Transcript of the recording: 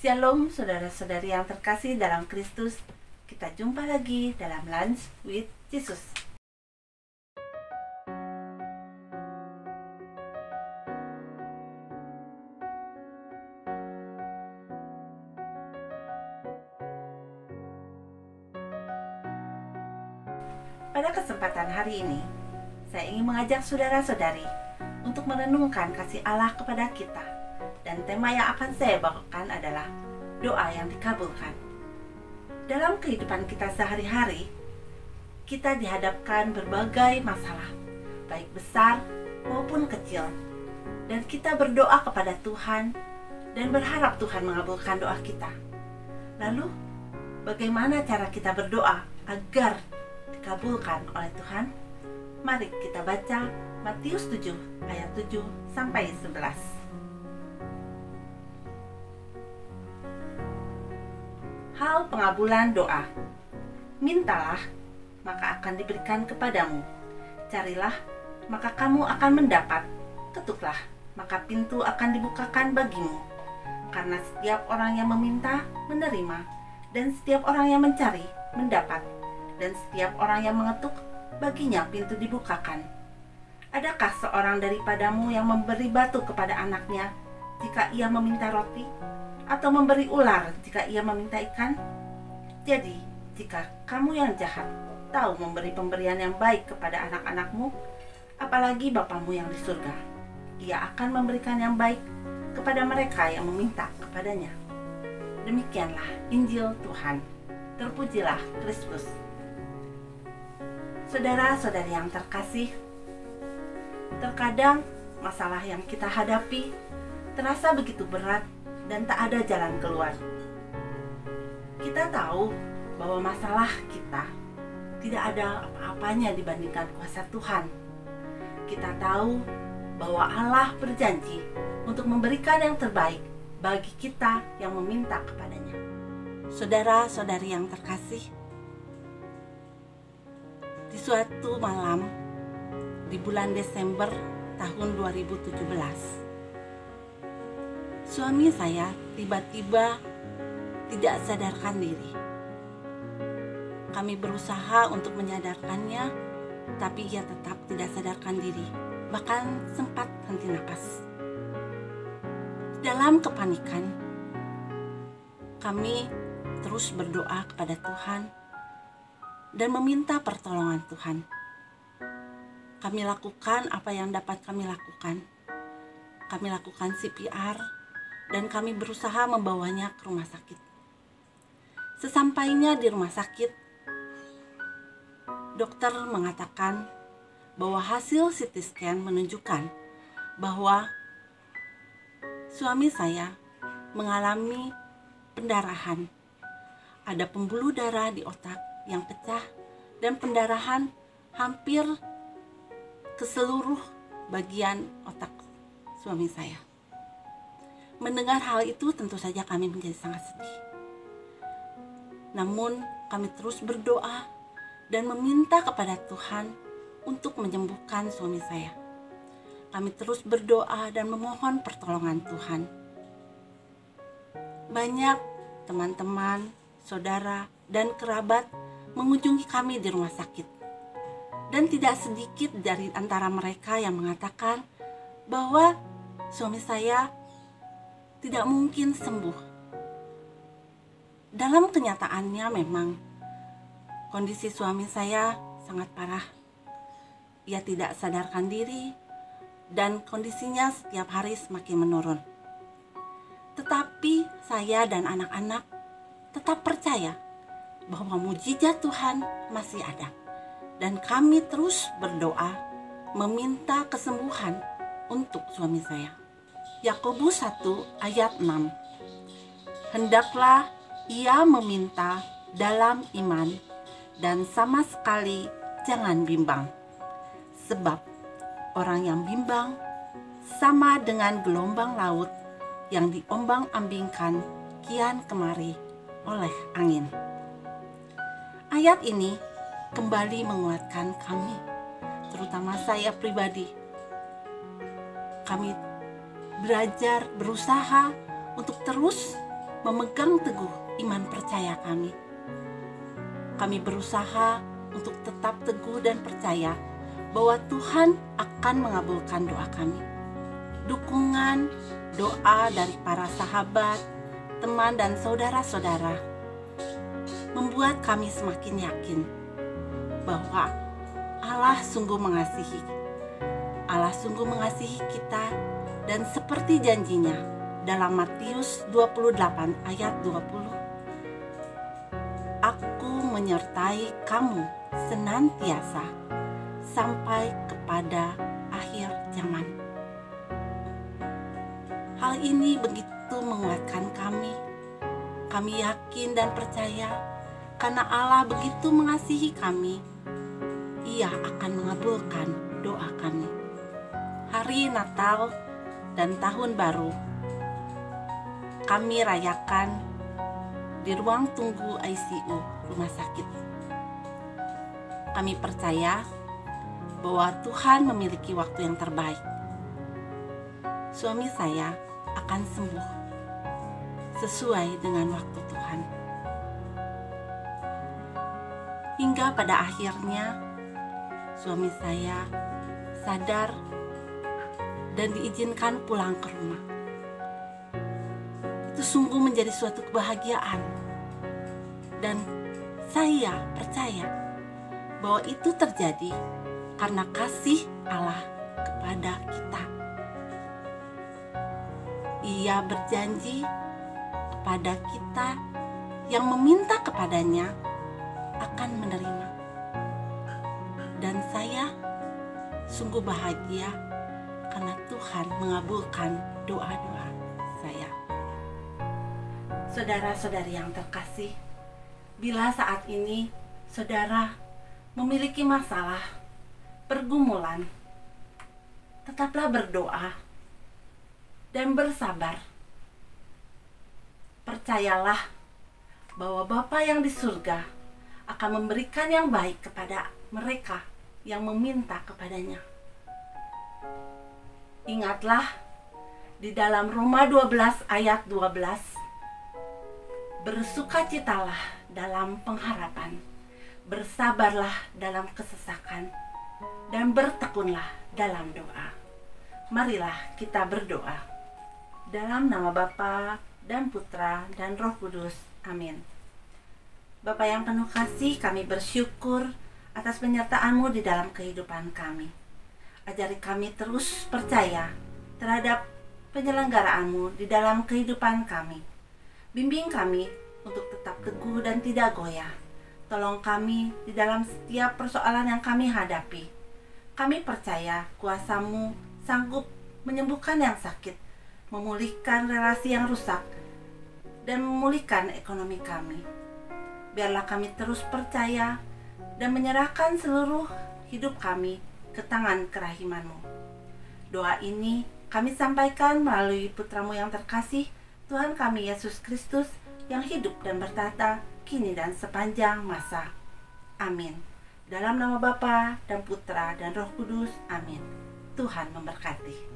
Shalom saudara-saudari yang terkasih dalam Kristus. Kita jumpa lagi dalam Lunch with Jesus. Pada kesempatan hari ini, saya ingin mengajak saudara-saudari untuk merenungkan kasih Allah kepada kita. Dan tema yang akan saya bawakan adalah doa yang dikabulkan. Dalam kehidupan kita sehari-hari, kita dihadapkan berbagai masalah, baik besar maupun kecil. Dan kita berdoa kepada Tuhan dan berharap Tuhan mengabulkan doa kita. Lalu, bagaimana cara kita berdoa agar dikabulkan oleh Tuhan? Mari kita baca Matius 7 ayat 7 sampai 11. Hal pengabulan doa. Mintalah, maka akan diberikan kepadamu. Carilah, maka kamu akan mendapat. Ketuklah, maka pintu akan dibukakan bagimu. Karena setiap orang yang meminta, menerima. Dan setiap orang yang mencari, mendapat. Dan setiap orang yang mengetuk, baginya pintu dibukakan. Adakah seorang daripadamu yang memberi batu kepada anaknya jika ia meminta roti? Atau memberi ular jika ia meminta ikan? Jadi, jika kamu yang jahat tahu memberi pemberian yang baik kepada anak-anakmu, apalagi Bapamu yang di surga, Ia akan memberikan yang baik kepada mereka yang meminta kepadanya. Demikianlah Injil Tuhan. Terpujilah Kristus. Saudara-saudari yang terkasih, terkadang masalah yang kita hadapi terasa begitu berat dan tak ada jalan keluar. Kita tahu bahwa masalah kita tidak ada apa-apanya dibandingkan kuasa Tuhan. Kita tahu bahwa Allah berjanji untuk memberikan yang terbaik bagi kita yang meminta kepadanya. Saudara-saudari yang terkasih, di suatu malam di bulan Desember tahun 2017, suami saya tiba-tiba tidak sadarkan diri. Kami berusaha untuk menyadarkannya, tapi ia tetap tidak sadarkan diri, bahkan sempat henti napas. Dalam kepanikan, kami terus berdoa kepada Tuhan dan meminta pertolongan Tuhan. Kami lakukan apa yang dapat kami lakukan. Kami lakukan CPR, dan kami berusaha membawanya ke rumah sakit. Sesampainya di rumah sakit, dokter mengatakan bahwa hasil CT scan menunjukkan bahwa suami saya mengalami pendarahan. Ada pembuluh darah di otak yang pecah dan pendarahan hampir ke seluruh bagian otak suami saya. Mendengar hal itu tentu saja kami menjadi sangat sedih. Namun kami terus berdoa dan meminta kepada Tuhan untuk menyembuhkan suami saya. Kami terus berdoa dan memohon pertolongan Tuhan. Banyak teman-teman, saudara, dan kerabat mengunjungi kami di rumah sakit. Dan tidak sedikit dari antara mereka yang mengatakan bahwa suami saya tidak mungkin sembuh. Dalam kenyataannya memang kondisi suami saya sangat parah. Ia tidak sadarkan diri dan kondisinya setiap hari semakin menurun. Tetapi saya dan anak-anak tetap percaya bahwa mujizat Tuhan masih ada. Dan kami terus berdoa meminta kesembuhan untuk suami saya. Yakobus 1 ayat 6. Hendaklah ia meminta dalam iman dan sama sekali jangan bimbang. Sebab orang yang bimbang sama dengan gelombang laut yang diombang-ambingkan kian kemari oleh angin. Ayat ini kembali menguatkan kami, terutama saya pribadi. Kami belajar, berusaha untuk terus memegang teguh iman percaya kami. Kami berusaha untuk tetap teguh dan percaya bahwa Tuhan akan mengabulkan doa kami. Dukungan, doa dari para sahabat, teman dan saudara-saudara membuat kami semakin yakin bahwa Allah sungguh mengasihi. Allah sungguh mengasihi kita, dan seperti janjinya dalam Matius 28 ayat 20, Aku menyertai kamu senantiasa sampai kepada akhir zaman. Hal ini begitu menguatkan kami. Kami yakin dan percaya karena Allah begitu mengasihi kami, Ia akan mengabulkan doa kami. Hari Natal dan Tahun Baru kami rayakan di ruang tunggu ICU rumah sakit. Kami percaya bahwa Tuhan memiliki waktu yang terbaik. Suami saya akan sembuh sesuai dengan waktu Tuhan. Hingga pada akhirnya suami saya sadar dan diizinkan pulang ke rumah. Itu sungguh menjadi suatu kebahagiaan. Dan saya percaya bahwa itu terjadi karena kasih Allah kepada kita. Ia berjanji kepada kita yang meminta kepadanya akan menerima. Dan saya sungguh bahagia karena Tuhan mengabulkan doa-doa saya. Saudara-saudari yang terkasih, bila saat ini saudara memiliki masalah, pergumulan, tetaplah berdoa dan bersabar. Percayalah bahwa Bapa yang di surga akan memberikan yang baik kepada mereka yang meminta kepadanya. Ingatlah di dalam Roma 12 ayat 12, bersukacitalah dalam pengharapan, bersabarlah dalam kesesakan, dan bertekunlah dalam doa. Marilah kita berdoa. Dalam nama Bapa dan Putra dan Roh Kudus. Amin. Bapa yang penuh kasih, kami bersyukur atas penyertaan-Mu di dalam kehidupan kami. Ajari kami terus percaya terhadap penyelenggaraanmu di dalam kehidupan kami. Bimbing kami untuk tetap teguh dan tidak goyah. Tolong kami di dalam setiap persoalan yang kami hadapi. Kami percaya kuasa-Mu sanggup menyembuhkan yang sakit, memulihkan relasi yang rusak, dan memulihkan ekonomi kami. Biarlah kami terus percaya dan menyerahkan seluruh hidup kami ke tangan kerahiman-Mu. Doa ini kami sampaikan melalui Putra-Mu yang terkasih, Tuhan kami Yesus Kristus, yang hidup dan bertata kini dan sepanjang masa. Amin. Dalam nama Bapa dan Putra dan Roh Kudus. Amin. Tuhan memberkati.